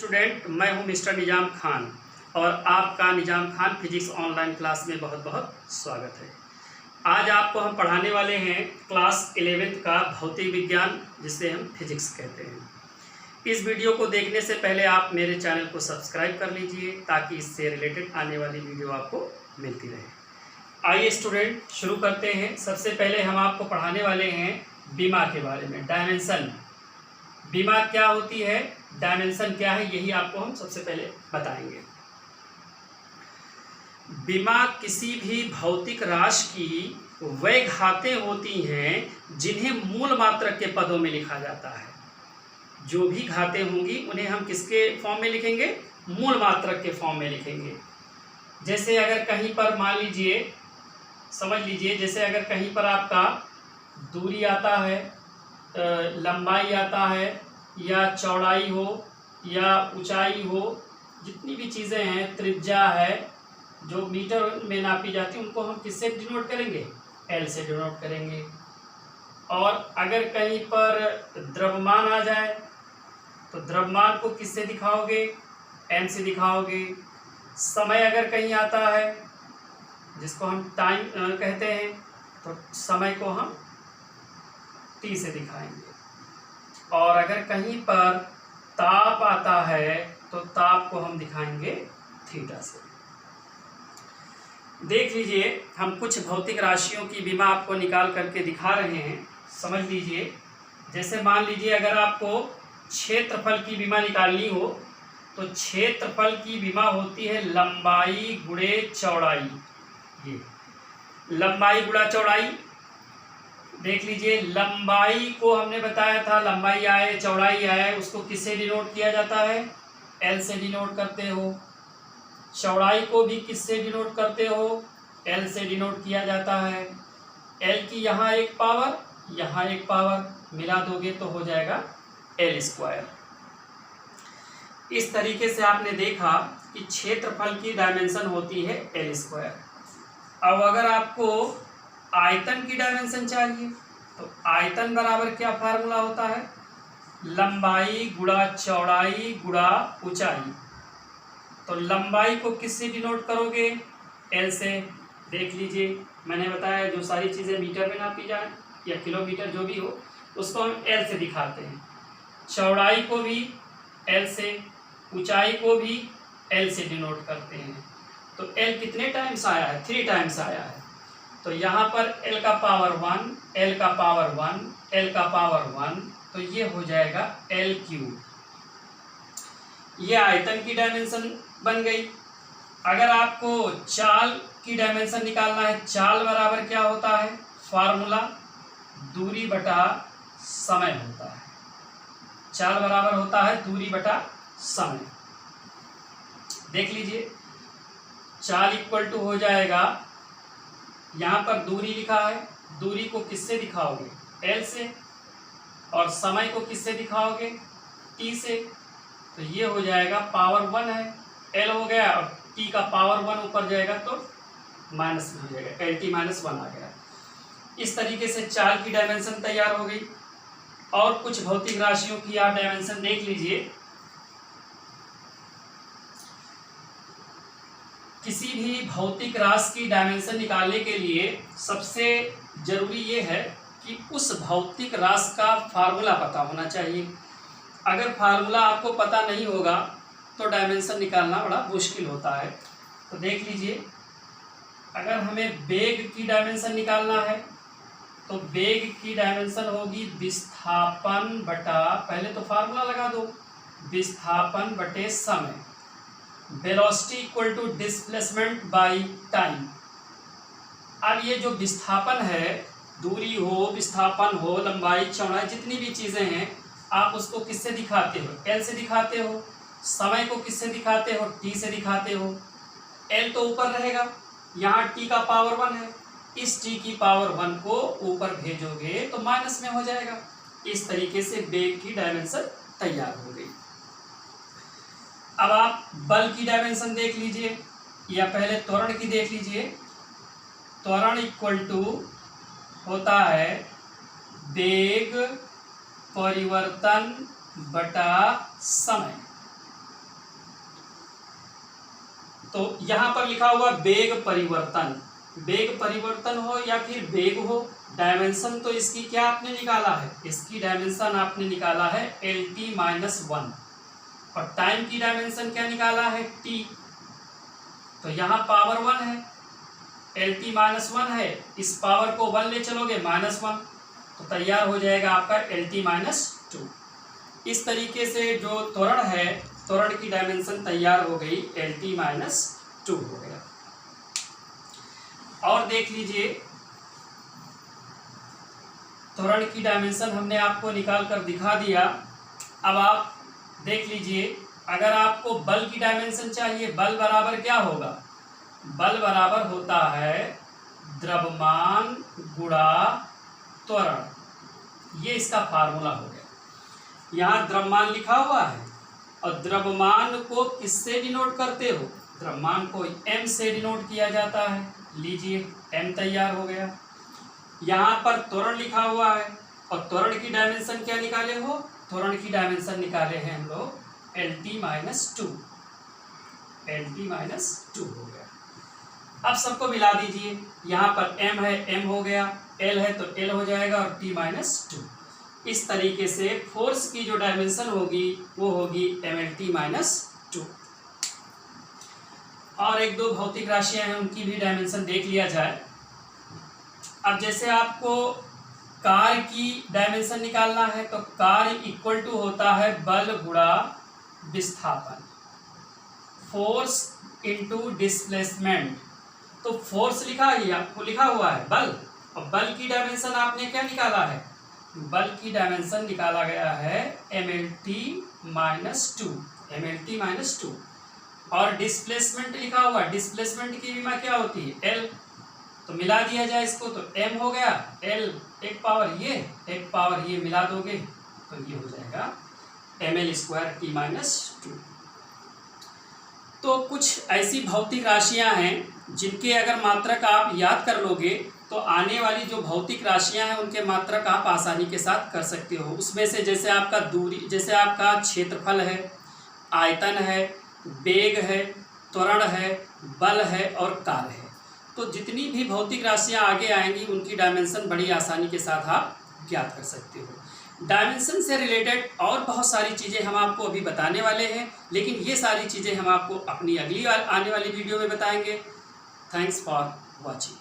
Student, मैं हूं mister निजाम खान और आपका निजाम खान फिजिक्स ऑनलाइन क्लास में बहुत बहुत स्वागत है। आज आपको हम पढ़ाने वाले हैं क्लास 11th का भौतिक विज्ञान, जिसे हम फिजिक्स कहते हैं। इस वीडियो को देखने से पहले आप मेरे चैनल को सब्सक्राइब कर लीजिए ताकि इससे रिलेटेड आने वाली वीडियो आपको मिलती रहे। आइए स्टूडेंट, शुरू करते हैं। सबसे पहले हम आपको पढ़ाने वाले हैं बीमा के बारे में, डायमेंशन। बीमा क्या होती है, डायमेंशन क्या है, यही आपको हम सबसे पहले बताएंगे। बीमा किसी भी भौतिक राशि की वे घातें होती हैं जिन्हें मूल मात्रक के पदों में लिखा जाता है। जो भी घातें होंगी उन्हें हम किसके फॉर्म में लिखेंगे, मूल मात्रक के फॉर्म में लिखेंगे। जैसे अगर कहीं पर मान लीजिए, समझ लीजिए, जैसे अगर कहीं पर आपका दूरी आता है, लंबाई आता है, या चौड़ाई हो या ऊंचाई हो, जितनी भी चीज़ें हैं, त्रिज्या है, जो मीटर में नापी जाती है, उनको हम किससे डिनोट करेंगे, एल से डिनोट करेंगे। और अगर कहीं पर द्रव्यमान आ जाए तो द्रव्यमान को किससे दिखाओगे, एम से दिखाओगे। समय अगर कहीं आता है, जिसको हम टाइम कहते हैं, तो समय को हम टी से दिखाएंगे। और अगर कहीं पर ताप आता है तो ताप को हम दिखाएंगे थीटा से। देख लीजिए, हम कुछ भौतिक राशियों की बीमा आपको निकाल करके दिखा रहे हैं, समझ लीजिए। जैसे मान लीजिए अगर आपको क्षेत्रफल की बीमा निकालनी हो तो क्षेत्रफल की बीमा होती है लंबाई गुणे चौड़ाई। ये लंबाई गुणा चौड़ाई, देख लीजिए, लंबाई को हमने बताया था, लंबाई आए चौड़ाई आए, उसको किससे डिनोट किया जाता है, एल से डिनोट करते हो। चौड़ाई को भी किससे डिनोट करते हो, एल से डिनोट किया जाता है। एल की यहाँ एक पावर, यहाँ एक पावर, मिला दोगे तो हो जाएगा एल स्क्वायर। इस तरीके से आपने देखा कि क्षेत्रफल की डायमेंशन होती है एल स्क्वायर। अब अगर आपको आयतन की डायमेंशन चाहिए तो आयतन बराबर क्या फार्मूला होता है, लंबाई गुणा चौड़ाई गुणा ऊंचाई। तो लंबाई को किससे डिनोट करोगे, एल से। देख लीजिए, मैंने बताया जो सारी चीज़ें मीटर में नापी जाए या किलोमीटर, जो भी हो, उसको हम एल से दिखाते हैं। चौड़ाई को भी एल से, ऊंचाई को भी एल से डिनोट करते हैं। तो एल कितने टाइम्स आया है, 3 टाइम्स आया है। तो यहाँ पर l का पावर 1, l का पावर 1, l का पावर 1, तो ये हो जाएगा L3। ये आयतन की डायमेंशन बन गई। अगर आपको चाल की डायमेंशन निकालना है, चाल बराबर क्या होता है, फार्मूला दूरी बटा समय होता है। चाल बराबर होता है दूरी बटा समय। देख लीजिए, चाल इक्वल टू हो जाएगा, यहाँ पर दूरी लिखा है, दूरी को किससे दिखाओगे, एल से, और समय को किससे दिखाओगे, टी से। तो ये हो जाएगा पावर 1 है, एल हो गया, और टी का पावर 1 ऊपर जाएगा तो माइनस में हो जाएगा, एल टी माइनस 1 आ गया। इस तरीके से चाल की डायमेंशन तैयार हो गई। और कुछ भौतिक राशियों की आप डायमेंशन देख लीजिए। किसी भी भौतिक राशि की डायमेंशन निकालने के लिए सबसे जरूरी ये है कि उस भौतिक राशि का फार्मूला पता होना चाहिए। अगर फार्मूला आपको पता नहीं होगा तो डायमेंशन निकालना बड़ा मुश्किल होता है। तो देख लीजिए, अगर हमें वेग की डायमेंशन निकालना है तो वेग की डायमेंशन होगी विस्थापन बटा, पहले तो फार्मूला लगा दो, विस्थापन बटे समय। Velocity equal to displacement by time. अब ये जो विस्थापन है, दूरी हो, विस्थापन हो, लंबाई चौड़ाई, जितनी भी चीज़ें हैं, आप उसको किससे दिखाते हो, एल से दिखाते हो। समय को किससे दिखाते हो, टी से दिखाते हो। एल तो ऊपर रहेगा, यहाँ टी का पावर 1 है, इस टी की पावर 1 को ऊपर भेजोगे तो माइनस में हो जाएगा। इस तरीके से वेग की डायमेंशन तैयार हो गई। अब आप बल की डायमेंशन देख लीजिए, या पहले त्वरण की देख लीजिए। त्वरण इक्वल टू होता है वेग परिवर्तन बटा समय। तो यहाँ पर लिखा हुआ वेग परिवर्तन, वेग परिवर्तन हो या फिर वेग हो, डायमेंशन तो इसकी क्या आपने निकाला है, इसकी डायमेंशन आपने निकाला है LT-1 और टाइम की डायमेंशन क्या निकाला है t। तो यहाँ पावर 1 है, LT-1 है, इस पावर को 1 ले चलोगे -1, तो तैयार हो जाएगा आपका LT-2। इस तरीके से जो त्वरण है, त्वरण की डायमेंशन तैयार हो गई, LT-2 हो गया। और देख लीजिए त्वरण की डायमेंशन हमने आपको निकाल कर दिखा दिया। अब आप देख लीजिए, अगर आपको बल की डायमेंशन चाहिए, बल बराबर क्या होगा, बल बराबर होता है द्रव्यमान गुणा त्वरण। ये इसका फार्मूला हो गया। यहाँ द्रव्यमान लिखा हुआ है और द्रव्यमान को किससे डिनोट करते हो, द्रव्यमान को m से डिनोट किया जाता है। लीजिए m तैयार हो गया। यहाँ पर त्वरण लिखा हुआ है और त्वरण की डायमेंशन क्या निकाले हो, त्वरण की डायमेंशन निकाले हैं हम लोग LT-2, LT-2 हो गया। अब सबको मिला दीजिए, यहाँ पर m है m हो गया, l है तो l हो जाएगा और T-2। इस तरीके से फोर्स की जो डायमेंशन होगी वो होगी MLT-2। और एक दो भौतिक राशियां हैं, उनकी भी डायमेंशन देख लिया जाए। अब जैसे आपको कार्य की डायमेंशन निकालना है तो कार्य इक्वल टू होता है बल गुणा विस्थापन, फोर्स इनटू डिस्प्लेसमेंट। तो फोर्स लिखा है, आपको लिखा हुआ है बल, और बल की डायमेंशन आपने क्या निकाला है, बल की डायमेंशन निकाला गया है MLT-2, MLT-2। और डिस्प्लेसमेंट लिखा हुआ, डिस्प्लेसमेंट की विमा क्या होती है L, तो मिला दिया जाए इसको तो m हो गया, L एक पावर ये मिला दोगे तो ये हो जाएगा ML²T-2। तो कुछ ऐसी भौतिक राशियां हैं जिनके अगर मात्रक आप याद कर लोगे तो आने वाली जो भौतिक राशियां हैं उनके मात्रक आप आसानी के साथ कर सकते हो। उसमें से जैसे आपका दूरी, जैसे आपका क्षेत्रफल है, आयतन है, वेग है, त्वरण है, बल है और कार्य है। तो जितनी भी भौतिक राशियां आगे आएंगी उनकी डायमेंशन बड़ी आसानी के साथ आप ज्ञात कर सकते हो। डायमेंशन से रिलेटेड और बहुत सारी चीज़ें हम आपको अभी बताने वाले हैं, लेकिन ये सारी चीज़ें हम आपको अपनी अगली आने वाली वीडियो में बताएंगे। Thanks for watching.